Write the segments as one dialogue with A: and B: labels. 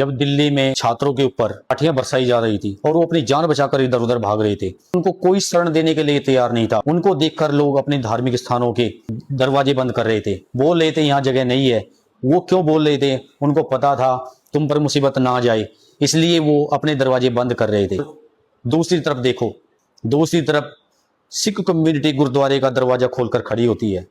A: जब दिल्ली में छात्रों के ऊपर लाठियां बरसाई जा रही थी और वो अपनी जान बचाकर इधर उधर भाग रहे थे, उनको कोई शरण देने के लिए तैयार नहीं था। उनको देखकर लोग अपने धार्मिक स्थानों के दरवाजे बंद कर रहे थे, बोल रहे थे यहाँ जगह नहीं है। वो क्यों बोल रहे थे? उनको पता था तुम पर मुसीबत ना आ जाए, इसलिए वो अपने दरवाजे बंद कर रहे थे। दूसरी तरफ देखो, दूसरी तरफ सिख कम्युनिटी गुरुद्वारे का दरवाजा खोलकर खड़ी होती है,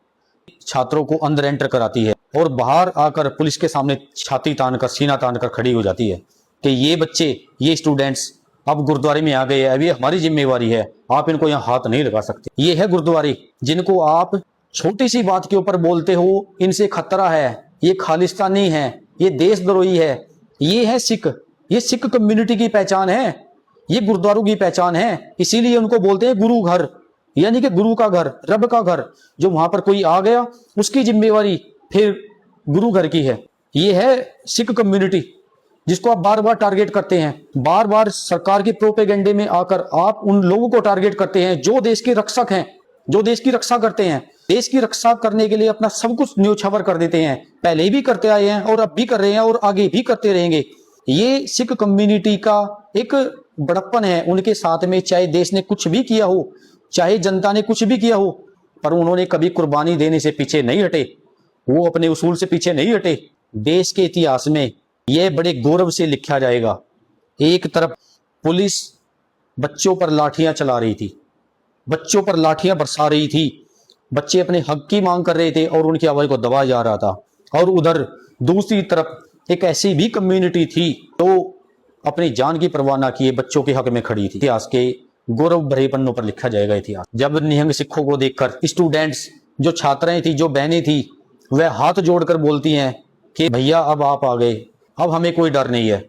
A: छात्रों को अंदर एंटर कराती है और बाहर आकर पुलिस के सामने छाती तानकर सीना तानकर खड़ी हो जाती है कि ये बच्चे, ये स्टूडेंट्स अब गुरुद्वारे में आ गए हैं, अब ये हमारी जिम्मेवारी है, आप इनको यहाँ हाथ नहीं लगा सकते। ये है गुरुद्वारे जिनको आप छोटी सी बात के ऊपर बोलते हो इनसे खतरा है, ये खालिस्तानी है, ये देशद्रोही है। ये है सिख, ये सिख कम्युनिटी की पहचान है, ये गुरुद्वारों की पहचान है। इसीलिए उनको बोलते हैं गुरु घर, यानी कि गुरु का घर, रब का घर। जो वहां पर कोई आ गया उसकी जिम्मेवारी फिर गुरु घर की है। ये है सिख कम्युनिटी जिसको आप बार बार टारगेट करते हैं। बार बार सरकार के प्रोपेगेंडे में आकर आप उन लोगों को टारगेट करते हैं जो देश के रक्षक हैं, जो देश की रक्षा करते हैं। देश की रक्षा करने के लिए अपना सब कुछ न्योछावर कर देते हैं, पहले भी करते आए हैं और अब भी कर रहे हैं और आगे भी करते रहेंगे। ये सिख कम्युनिटी का एक बड़प्पन है उनके साथ में, चाहे देश ने कुछ भी किया हो, चाहे जनता ने कुछ भी किया हो, पर उन्होंने कभी कुर्बानी देने से पीछे नहीं हटे, वो अपने उसूल से पीछे नहीं हटे। देश के इतिहास में यह बड़े गौरव से लिखा जाएगा। एक तरफ पुलिस बच्चों पर लाठियां चला रही थी, बच्चों पर लाठियां बरसा रही थी, बच्चे अपने हक की मांग कर रहे थे और उनकी आवाज को दबाया जा रहा था। और उधर दूसरी तरफ एक ऐसी भी कम्युनिटी थी तो अपनी जान की परवाह ना किए बच्चों के हक में खड़ी थी। इतिहास के गौरव भरे पन्नों पर लिखा जाएगा इतिहास। जब निहंग सिखों को देखकर स्टूडेंट्स, जो छात्राएं थी, जो बहनें थी, वह हाथ जोड़कर बोलती हैं कि भैया अब आप आ गए, अब हमें कोई डर नहीं है,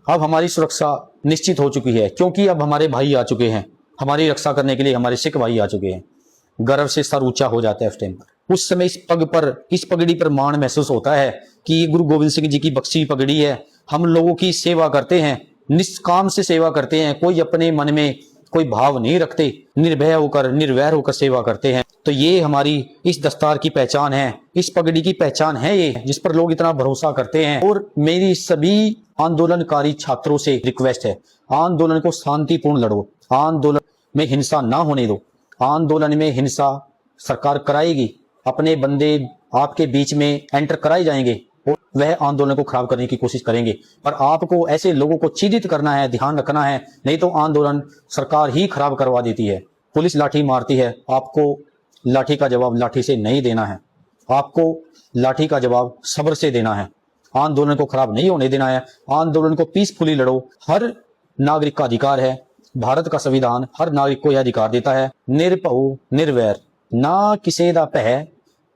A: अब हमारी सुरक्षा निश्चित हो चुकी है, क्योंकि अब हमारे भाई आ चुके हैं, हमारी रक्षा करने के लिए हमारे सिख भाई आ चुके हैं। गर्व से सर ऊंचा हो जाता है उस टाइम पर। उस समय इस पगड़ी पर मान महसूस होता है कि ये गुरु गोविंद सिंह जी की बख्शी पगड़ी है। हम लोगों की सेवा करते हैं, निष्काम से सेवा करते हैं, कोई अपने मन में कोई भाव नहीं रखते, निर्भय होकर निर्वैर होकर सेवा करते हैं। तो ये हमारी इस दस्तार की पहचान है, इस पगड़ी की पहचान है ये, जिस पर लोग इतना भरोसा करते हैं। और मेरी सभी आंदोलनकारी छात्रों से रिक्वेस्ट है, आंदोलन को शांतिपूर्ण लड़ो, आंदोलन में हिंसा ना होने दो। आंदोलन में हिंसा सरकार कराएगी, अपने बंदे आपके बीच में एंटर कराए जाएंगे और वह आंदोलन को खराब करने की कोशिश करेंगे। पर आपको ऐसे लोगों को चिन्हित करना है, ध्यान रखना है, नहीं तो आंदोलन सरकार ही खराब करवा देती है। पुलिस लाठी मारती है, आपको लाठी का जवाब लाठी से नहीं देना है, आपको लाठी का जवाब सब्र से देना है। आंदोलन को खराब नहीं होने देना है, आंदोलन को पीसफुली लड़ो। हर नागरिक का अधिकार है, भारत का संविधान हर नागरिक को यह अधिकार देता है, निर्भय निर्वैर, ना किसी दा भय,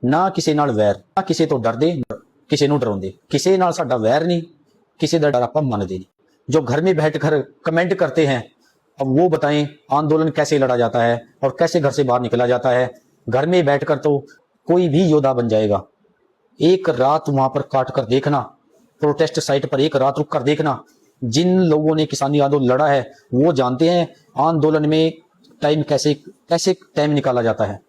A: ना किसी नाल वैर, ना किसी तो डरदे, किसी नूं डराउंदे, किसी नाल साडा वैर नहीं, किसी दा डर आपां मनदे नहीं। जो घर में बैठकर कमेंट करते हैं, अब वो बताएं आंदोलन कैसे लड़ा जाता है और कैसे घर से बाहर निकला जाता है। घर में बैठकर तो कोई भी योद्धा बन जाएगा। एक रात वहां पर काट कर देखना, प्रोटेस्ट साइट पर एक रात रुक कर देखना। जिन लोगों ने किसानी आंदोलन लड़ा है वो जानते हैं आंदोलन में टाइम कैसे टाइम निकाला जाता है।